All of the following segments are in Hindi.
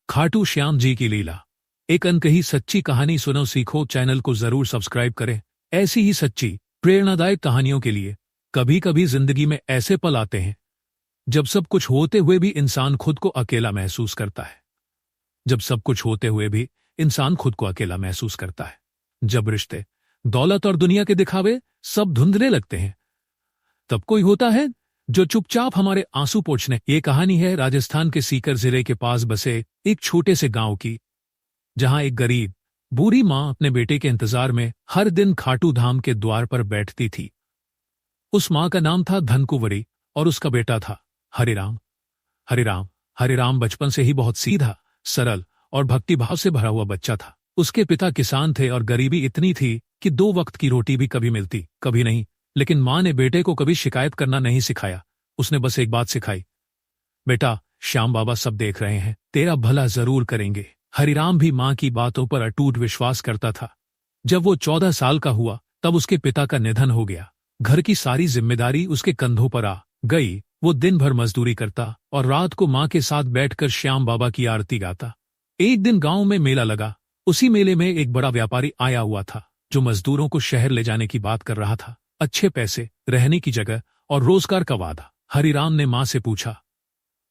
खाटू श्याम जी की लीला। एक अनकही सच्ची कहानी सुनो सीखो चैनल को जरूर सब्सक्राइब करें ऐसी ही सच्ची प्रेरणादायक कहानियों के लिए। कभी कभी जिंदगी में ऐसे पल आते हैं जब सब कुछ होते हुए भी इंसान खुद को अकेला महसूस करता है। जब सब कुछ होते हुए भी इंसान खुद को अकेला महसूस करता है। जब रिश्ते, दौलत और दुनिया के दिखावे सब धुंधले लगते हैं, तब कोई होता है जो चुपचाप हमारे आंसू पोंछने। ये कहानी है राजस्थान के सीकर जिले के पास बसे एक छोटे से गांव की, जहां एक गरीब बूढ़ी मां अपने बेटे के इंतजार में हर दिन खाटू धाम के द्वार पर बैठती थी। उस मां का नाम था धनकुंवरी और उसका बेटा था हरिराम। हरिराम हरिराम बचपन से ही बहुत सीधा, सरल और भक्तिभाव से भरा हुआ बच्चा था। उसके पिता किसान थे और गरीबी इतनी थी कि 2 वक्त की रोटी भी कभी मिलती कभी नहीं। लेकिन मां ने बेटे को कभी शिकायत करना नहीं सिखाया। उसने बस एक बात सिखाई, बेटा श्याम बाबा सब देख रहे हैं, तेरा भला जरूर करेंगे। हरिराम भी मां की बातों पर अटूट विश्वास करता था। जब वो 14 साल का हुआ तब उसके पिता का निधन हो गया। घर की सारी जिम्मेदारी उसके कंधों पर आ गई। वो दिन भर मजदूरी करता और रात को मां के साथ बैठकर श्याम बाबा की आरती गाता। एक दिन गांव में मेला लगा। उसी मेले में एक बड़ा व्यापारी आया हुआ था जो मजदूरों को शहर ले जाने की बात कर रहा था। अच्छे पैसे, रहने की जगह और रोजगार का वादा। हरिराम ने मां से पूछा,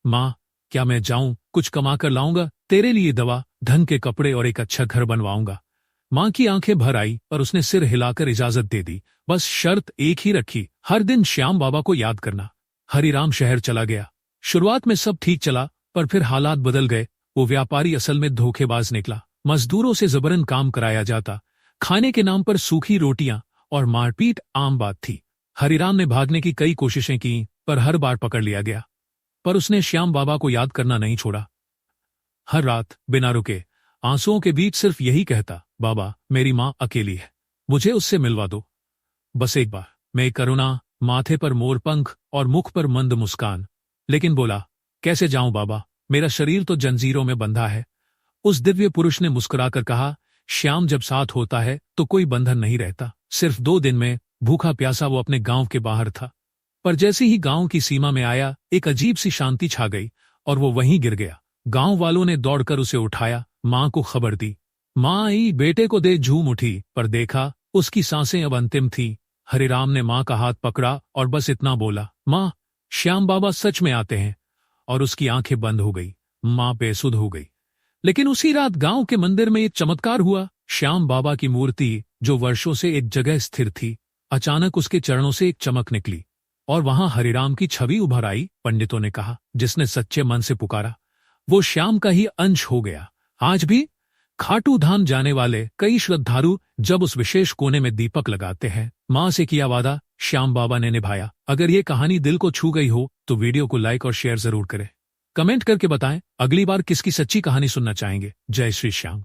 मां क्या मैं जाऊं, कुछ कमा कर लाऊंगा, तेरे लिए दवा, ढंग के कपड़े और एक अच्छा घर बनवाऊंगा। मां की आंखें भर आई और उसने सिर हिलाकर इजाजत दे दी। बस शर्त एक ही रखी, हर दिन श्याम बाबा को याद करना। हरिराम शहर चला गया। शुरुआत में सब ठीक चला, पर फिर हालात बदल गए। वो व्यापारी असल में धोखेबाज निकला। मजदूरों से जबरन काम कराया जाता। खाने के नाम पर सूखी रोटियां और मारपीट आम बात थी। हरिराम ने भागने की कई कोशिशें की, पर हर बार पकड़ लिया गया। पर उसने श्याम बाबा को याद करना नहीं छोड़ा। हर रात बिना रुके आंसुओं के बीच सिर्फ यही कहता, बाबा मेरी मां अकेली है, मुझे उससे मिलवा दो बस एक बार। मैं करुणा, माथे पर मोरपंख और मुख पर मंद मुस्कान। लेकिन बोला, कैसे जाऊं बाबा, मेरा शरीर तो जंजीरों में बंधा है। उस दिव्य पुरुष ने मुस्कुराकर कहा, श्याम जब साथ होता है तो कोई बंधन नहीं रहता। सिर्फ 2 दिन में भूखा प्यासा वो अपने गांव के बाहर था। पर जैसे ही गांव की सीमा में आया, एक अजीब सी शांति छा गई और वो वहीं गिर गया। गांव वालों ने दौड़कर उसे उठाया, मां को खबर दी। मां आई, बेटे को दे झूम उठी, पर देखा उसकी सांसें अब अंतिम थी। हरिराम ने मां का हाथ पकड़ा और बस इतना बोला, मां श्याम बाबा सच में आते हैं। और उसकी आंखें बंद हो गई। मां बेसुध हो गई। लेकिन उसी रात गांव के मंदिर में एक चमत्कार हुआ। श्याम बाबा की मूर्ति, जो वर्षों से एक जगह स्थिर थी, अचानक उसके चरणों से एक चमक निकली और वहां हरिराम की छवि उभर आई। पंडितों ने कहा, जिसने सच्चे मन से पुकारा वो श्याम का ही अंश हो गया। आज भी खाटू धाम जाने वाले कई श्रद्धालु जब उस विशेष कोने में दीपक लगाते हैं, मां से किया वादा श्याम बाबा ने निभाया। अगर ये कहानी दिल को छू गई हो तो वीडियो को लाइक और शेयर जरूर करें। कमेंट करके बताएं अगली बार किसकी सच्ची कहानी सुनना चाहेंगे। जय श्री श्याम।